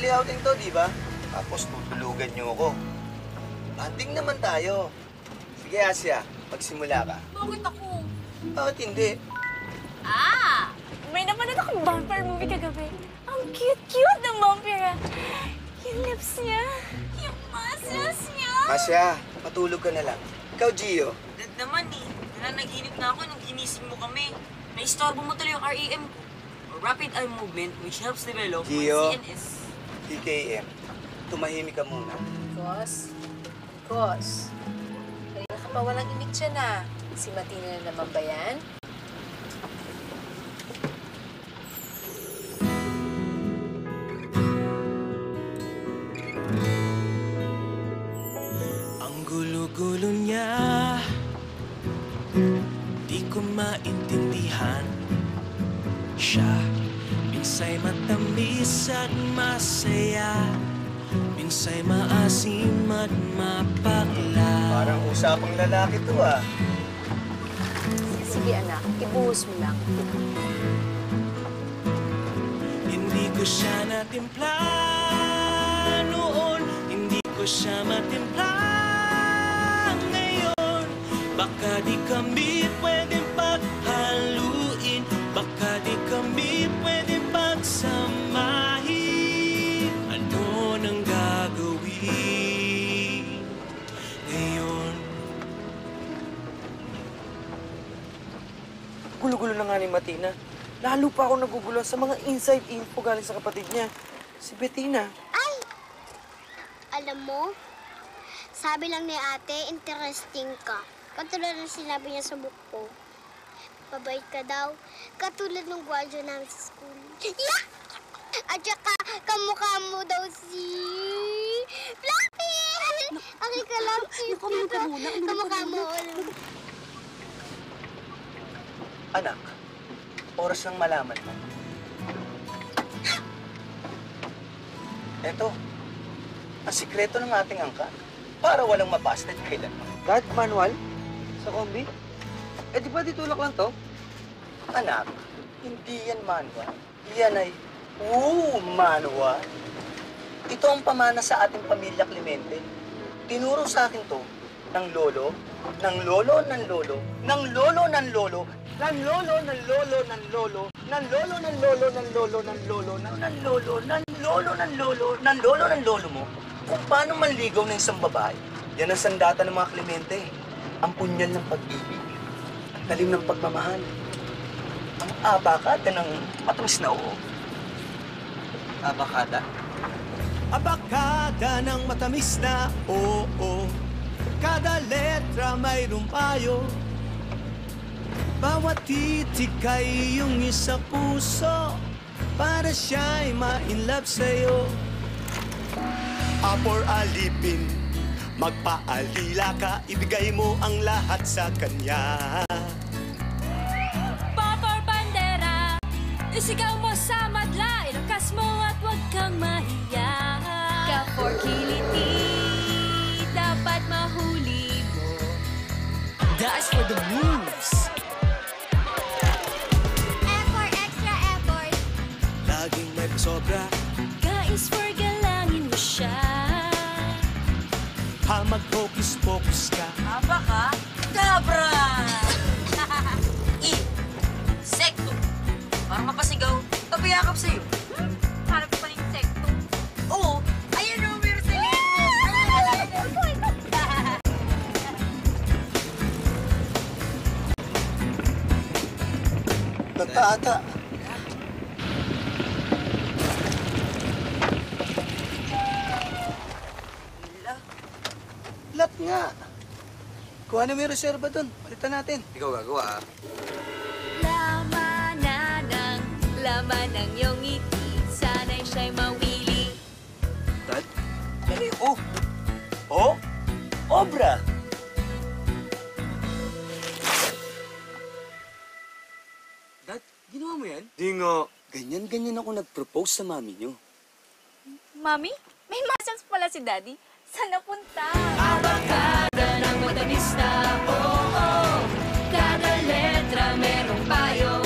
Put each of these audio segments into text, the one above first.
family outing to, di ba? Tapos tutulugan niyo ako. Banding naman tayo. Sige, Asya, magsimula ka. Bakit ako? Bakit hindi? May napanood akong bumper movie kagabi. Ang cute-cute ng bumper, ah. Yung lips niya, yung muscles niya. Asya, matulog ka na lang. Ikaw, Gio. Dad naman eh. Nanaginip na ako nung ginising mo kami. Naistorbo mo tuloy yung REM ko. Or Rapid Eye Movement, which helps develop my Gio. CNS. TKM, tumahimik ka muna. Kos. Kanina ka pa walang imik siya na. Si Matina na naman ba yan? Ang gulo-gulo niya, di ko maintindihan. Siya, minsa'y matamis at masaya, minsa'y maasim at mapakla. Parang usapang lalaki to, ah. Sige anak, ibuhos mo lang. Hindi ko siya natimpla noon, hindi ko siya matimpla ngayon. Baka di kami pwedeng paghaluin, baka di kami pwedeng pagsamahin. Ano nang gagawin ngayon? Gulo-gulo na nga ni Matina. Lalo pa ako nagugulo sa mga inside info galing sa kapatid niya, si Bettina. Ay! Alam mo, sabi lang ni ate, interesting ka. Katulad ng sinabi niya sa book ko. Mabait ka daw, katulad ng gwardiya namin sa school. Yeah! At saka, kamukha mo daw si... Fluffy! Aking ka lang, kamukha mo. Anak, oras ng malaman mo. Eto, ang sikreto ng ating angka para walang mabasted kailanman. Dad, manual? Sa kombi? Eh, di ba ditulak lang to? Anak, hindi yan manual. Yan ay manual. Ito ang pamana sa ating pamilya Clemente. Tinuro sa akin to ng lolo, ng lolo, ng lolo, ng lolo, ng lolo, ng lolo, ng lolo, ng lolo, ng lolo, ng lolo, ng lolo, ng lolo, ng lolo, ng lolo, ng lolo, ng lolo, ng lolo mo, kung paano manligaw ng isang babae. Yan ang sandata ng mga Clemente. Ang punyal ng pag-ibig, ang talim ng pagmamahal, ang abakada ng matamis na oo. Abakada? Abakada ng matamis na oo. Kada letra mayroong payo. Bawat titik ay iyong isa puso, para siya'y ma-inlove sa'yo. Apor alipin, magpaalila ka, ibigay mo ang lahat sa kanya. Papor bandera, isigaw mo sa madla, ilakas mo at huwag kang mahiya. Ka-for kiliti, dapat mahuli mo. That's for the moves. Effort, extra effort. Laging may pasobra. Guys, for galangin mo siya. Ha, mag-focus-focus ka. Abaka, kabra! Sekto. Para mapasigaw, papayakap sa'yo. Harap pa rin sekto. Oo, ayan o, meron sa liit mo. Nagtaata. Lat nga. Kuha na may reserva doon. Palitan natin. Ikaw gagawa, ah. Laman ng iyong ngiti, sana'y siya'y mawili. Dad? Dali, oh. Oh? Obra! Dad, ginawa mo yan? Di nga. Ganyan-ganyan ako nag-propose sa mami niyo. Mami, may muscles pala si Daddy. Saan napunta? Abakada ng matamis na oo. Kada letra merong payo.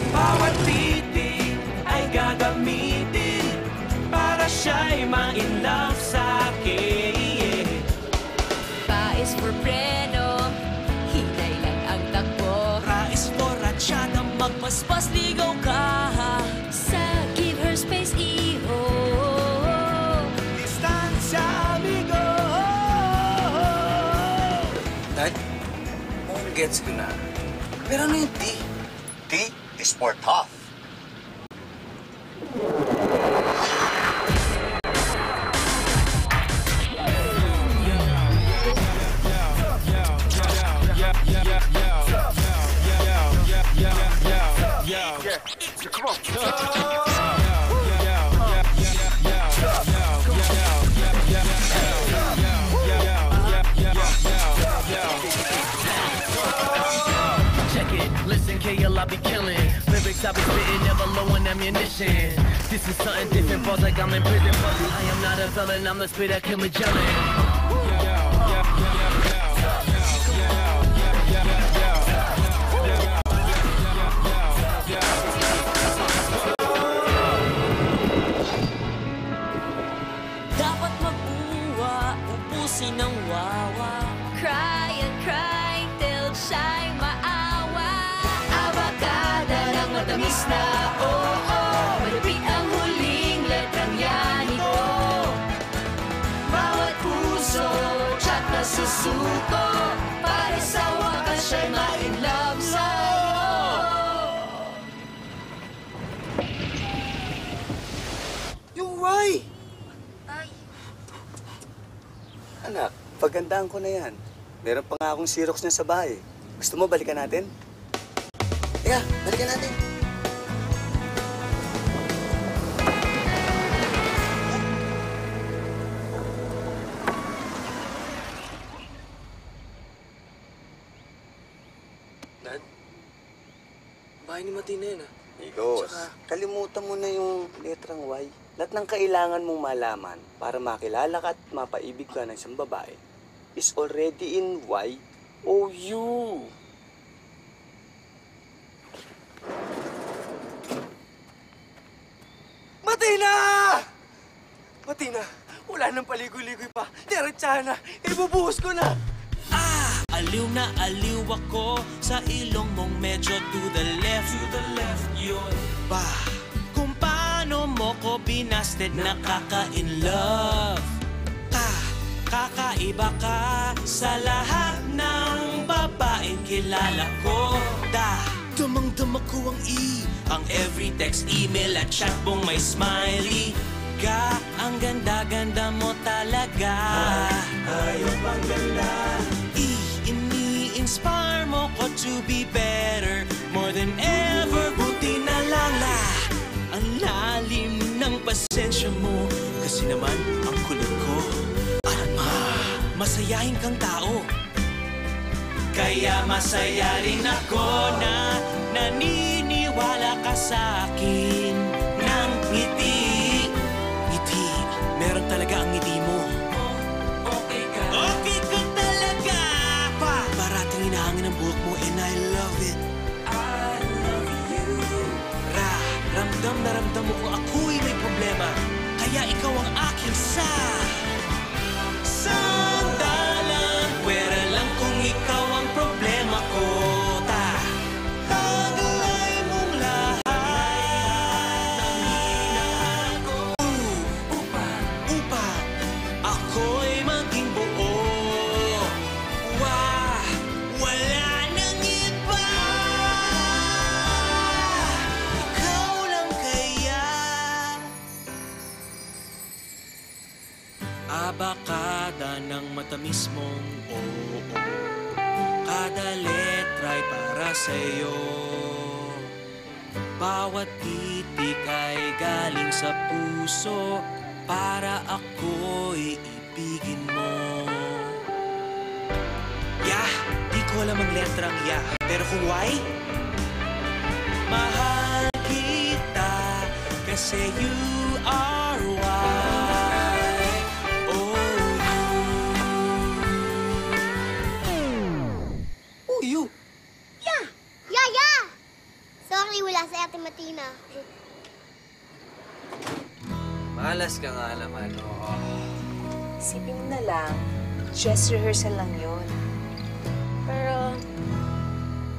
Bawat titik ay gagamitin, siya'y ma-in love sa'kin. Pa is for preno, hinay lang ang takbo. Ra is for ratsyada, Magpaspas, ligaw ka sa give her space, iho. distansya, amigo. Dad, gets ko na. Pero ano yung T? T is for tough. Check it, listen, KL, I be killing. Lyrics I be spitting, never low on ammunition. This is something different, boss, like I'm in prison. But I am not a villain, I'm the spit that kill Magellan. Dapat mag-uwa, ubusin ng wawa. Cry and cry till siya'y maawa. Abakada ng matamis na oo. Malupit ang huling letrang yan ito. Bawat puso, tsak na susuko. Para sa wakas siya'y ma-in love sa'yo. Yung why? Anak, pagandaan ko na yan. Meron pa nga akong Xerox niya sa bahay. Gusto mo balikan natin? Teka, balikan natin. Dad, bahay ni Martina yan ah. Igos, Tsaka- kalimutan mo na yung letrang Y. Lahat ng kailangan mong malaman para makilala ka at mapaibig ka ng isang babae is already in Y o U. Martina! Martina, wala nang paligoy-ligoy pa. Diretsahan na, ibubuhos ko na. Aliw na aliw ako sa ilong mong medyo to the left yun. Ba, kung paano mo ko binasted nakaka-in love. Kakaiba ka sa lahat ng babaeng kilala ko. Damang-dama ko ang ang every text, email at chat mong may smiley ka. Ang ganda-ganda mo talaga. Ayop ang ganda. Ini-inspire mo ko to be better, more than ever. Buti na lang ang lalim ng pasensya mo. Kasi naman ang kulit ko at masayahin kang tao. Kaya masaya rin ako na naniniwala ka sa akin ng ngiti. Ngiti, meron talaga ang ngiti mo. Okay ka talaga. Parating hinahangin ang buhok mo and I love it. I love you. Ramdam na ramdam mo kung ako'y may problema. Kaya ikaw ang aking sandalan. Pwera lang kung ikaw ang problema ko. Tagalay mong lahat ng hinahan ko. Upang ako'y maging buo. Wala nang iba. Ikaw lang kaya. Abakada ng matamis mong oo. Kada letra'y para sa'yo. Bawat titik ay galing sa puso para ako'y ibigin mo. Di ko alam ang letrang pero kung Y, mahal kita kasi you are Y. Oh, you. Yaya! Sorry, wala si Ate Martina. Malas ka nga naman, oo. Isipin mo na lang, dress rehearsal lang yun. Pero,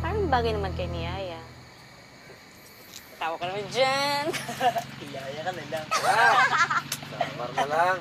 parang bagay naman kay ni Yaya. Tawa ka naman dyan. Iyaya ka na lang. Samar na lang.